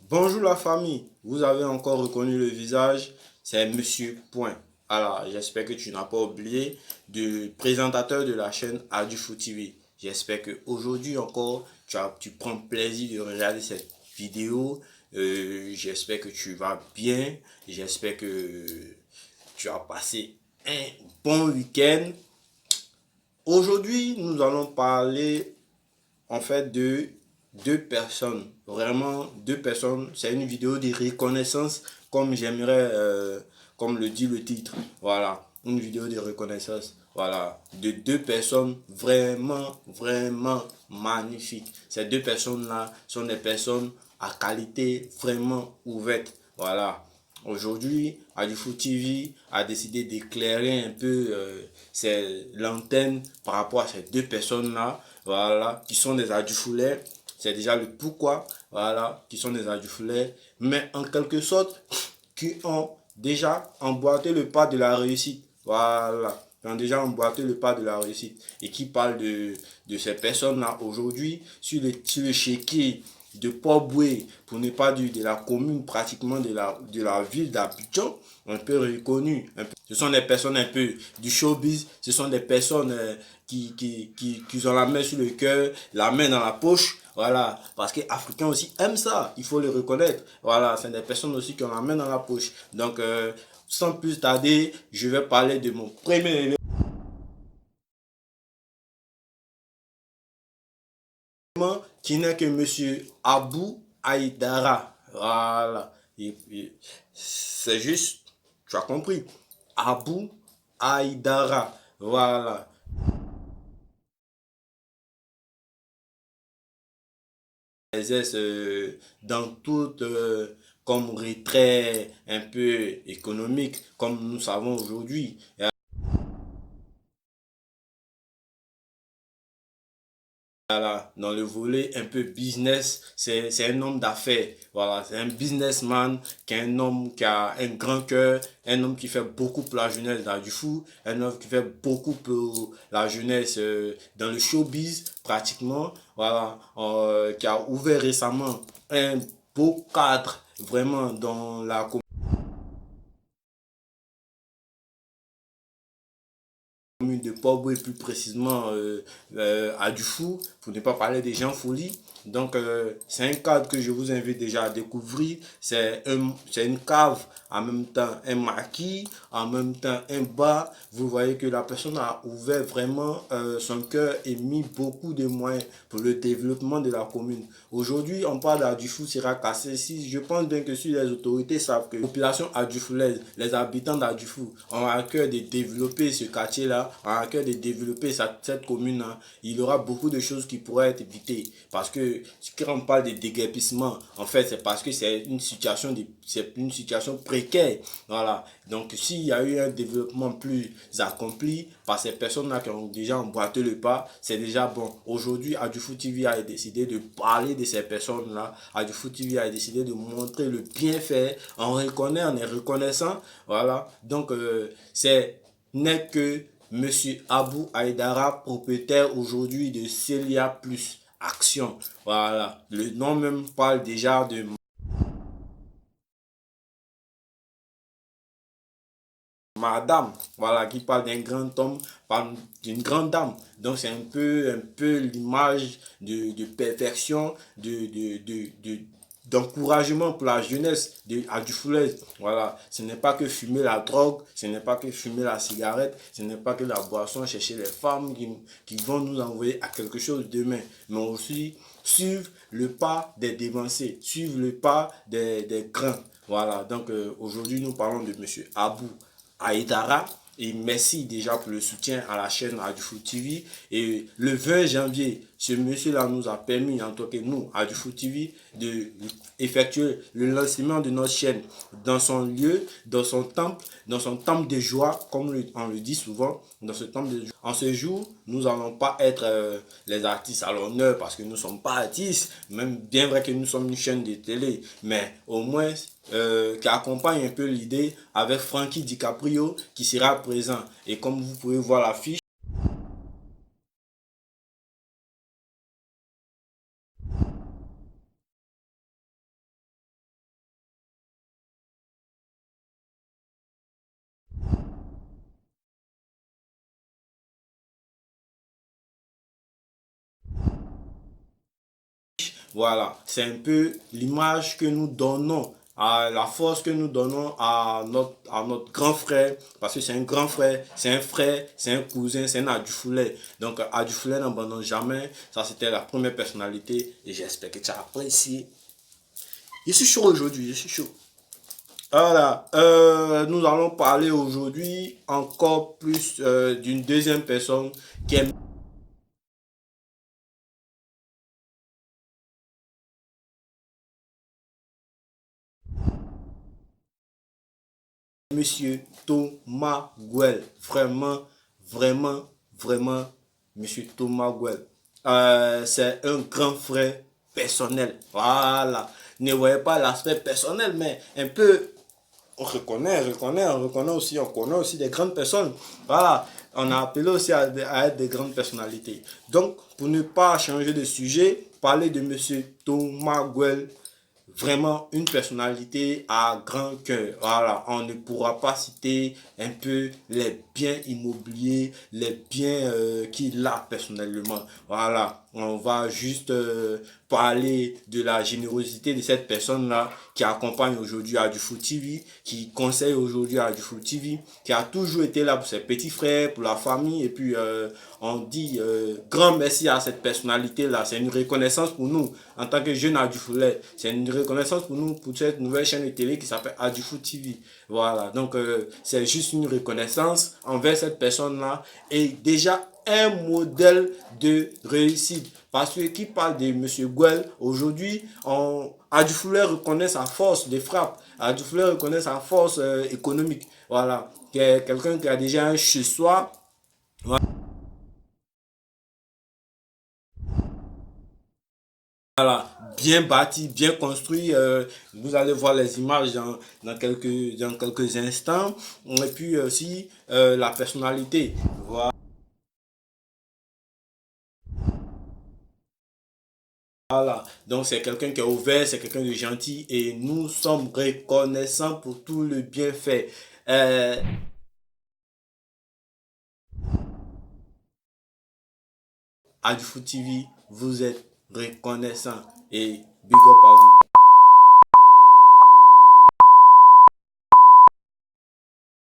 Bonjour la famille, vous avez encore reconnu le visage, c'est Monsieur Point. Alors, j'espère que tu n'as pas oublié du présentateur de la chaîne Adufou TV. J'espère que aujourd'hui encore, tu prends plaisir de regarder cette vidéo. J'espère que tu vas bien. J'espère que tu as passé un bon week-end. Aujourd'hui, nous allons parler en fait de deux personnes, vraiment deux personnes. C'est une vidéo de reconnaissance comme j'aimerais, comme le dit le titre. Voilà, une vidéo de reconnaissance. Voilà, de deux personnes vraiment magnifiques. Ces deux personnes-là sont des personnes à qualité vraiment ouverte. Voilà. Aujourd'hui, Adufou TV a décidé d'éclairer un peu l'antenne par rapport à ces deux personnes-là, voilà, qui sont des Adufoulets. C'est déjà le pourquoi, voilà, qui sont des Adufoulets, mais en quelque sorte, qui ont déjà emboîté le pas de la réussite. Voilà, qui ont déjà emboîté le pas de la réussite et qui parlent de ces personnes-là aujourd'hui sur le chéquier de Port-Boué, pour ne pas dire de la commune, pratiquement de la ville d'Abidjan, un peu reconnue. Ce sont des personnes un peu du showbiz, ce sont des personnes qui ont la main sur le cœur, la main dans la poche. Voilà, parce que les Africains aussi aiment ça, il faut le reconnaître. Voilà, c'est des personnes aussi qui ont la main dans la poche. Donc, sans plus tarder, je vais parler de mon premier élément qui n'est que Monsieur Abou Haïdara. Voilà. C'est juste, tu as compris. Abou Haïdara. Voilà. Exerce dans toute comme retrait un peu économique, comme nous savons aujourd'hui. Voilà, dans le volet un peu business, c'est un homme d'affaires. Voilà, c'est un businessman, qui est un homme qui a un grand cœur, un homme qui fait beaucoup pour la jeunesse dans du fou, un homme qui fait beaucoup pour la jeunesse dans le showbiz pratiquement. Voilà, qui a ouvert récemment un beau cadre vraiment dans la commune de Port-Boué, plus précisément à Dufou, pour ne pas parler des gens folie. Donc, c'est un cadre que je vous invite déjà à découvrir. C'est une cave, en même temps un maquis, en même temps un bar. Vous voyez que la personne a ouvert vraiment son cœur et mis beaucoup de moyens pour le développement de la commune. Aujourd'hui, on parle d'Adufou sera cassé. Si je pense bien que si les autorités savent que la population adufoulaise, les habitants d'Adufou ont à cœur de développer ce quartier-là, ont à cœur de développer cette commune-là, il y aura beaucoup de choses qui pourraient être évitées. Parce que quand on parle de déguerpissement, en fait, c'est parce que c'est une situation précaire. Voilà. Donc, s'il y a eu un développement plus accompli par ces personnes-là qui ont déjà emboîté le pas, c'est déjà bon. Aujourd'hui, Adufou TV a décidé de parler de ces personnes-là. Adufou TV a décidé de montrer le bienfait. On est reconnaissant. Voilà. Donc, c'est n'est que Monsieur Abou Haïdara, propriétaire aujourd'hui de Celia Plus Action. Voilà. Le nom même parle déjà de Madame, voilà, qui parle d'un grand homme, parle d'une grande dame. Donc c'est un peu l'image de perfection, d'encouragement pour la jeunesse à du foulez. Voilà, ce n'est pas que fumer la drogue, ce n'est pas que fumer la cigarette, ce n'est pas que la boisson, chercher les femmes qui vont nous envoyer à quelque chose demain, mais aussi suivre le pas des dévancés, suivre le pas des grands. Voilà, donc aujourd'hui nous parlons de Monsieur Abou Haïdara. Et merci déjà pour le soutien à la chaîne Adufou TV. Et le 20 janvier, ce monsieur-là nous a permis, en tant que nous, Adufou TV, de effectuer le lancement de notre chaîne dans son lieu, dans son temple de joie, comme on le dit souvent, dans ce temple de joie. En ce jour, nous n'allons pas être les artistes à l'honneur parce que nous ne sommes pas artistes, même bien vrai que nous sommes une chaîne de télé, mais au moins qui accompagne un peu l'idée avec Frankie DiCaprio qui sera présent. Et comme vous pouvez voir l'affiche, Voilà, c'est un peu l'image que nous donnons, à la force que nous donnons à notre grand frère, parce que c'est un grand frère, c'est un cousin, c'est un Adufoulet. Donc Adufoulet n'abandonne jamais. Ça, c'était la première personnalité et j'espère que tu as apprécié. Je suis chaud aujourd'hui, je suis chaud. Voilà, nous allons parler aujourd'hui encore plus d'une deuxième personne qui est Monsieur Thomas Guel. Vraiment, vraiment, vraiment, Monsieur Thomas Guel. C'est un grand frère personnel. Voilà. Ne voyez pas l'aspect personnel, mais un peu on connaît aussi des grandes personnes. Voilà, on a appelé aussi à être des grandes personnalités. Donc, pour ne pas changer de sujet, parler de Monsieur Thomas Guel, vraiment une personnalité à grand cœur. Voilà, on ne pourra pas citer un peu les biens immobiliers, les biens qu'il a personnellement. Voilà, on va juste parler de la générosité de cette personne-là qui accompagne aujourd'hui Adufou TV, qui conseille aujourd'hui Adufou TV, qui a toujours été là pour ses petits frères, pour la famille. Et puis, on dit grand merci à cette personnalité-là. C'est une reconnaissance pour nous en tant que jeunes Adufoulet. C'est une reconnaissance pour nous pour cette nouvelle chaîne de télé qui s'appelle Adufou TV. Voilà, donc c'est juste une reconnaissance envers cette personne-là et déjà un modèle de réussite. Parce que qui parle de Monsieur Guel, aujourd'hui, Adufoulet reconnaît sa force de frappe. Adufoulet reconnaît sa force économique. Voilà, quelqu'un qui a déjà un chez soi. Voilà, bien bâti, bien construit. Vous allez voir les images dans quelques instants. Et puis aussi la personnalité. Voilà, donc c'est quelqu'un qui est ouvert, c'est quelqu'un de gentil et nous sommes reconnaissants pour tout le bienfait. Adufou TV, vous êtes reconnaissants et big up à vous.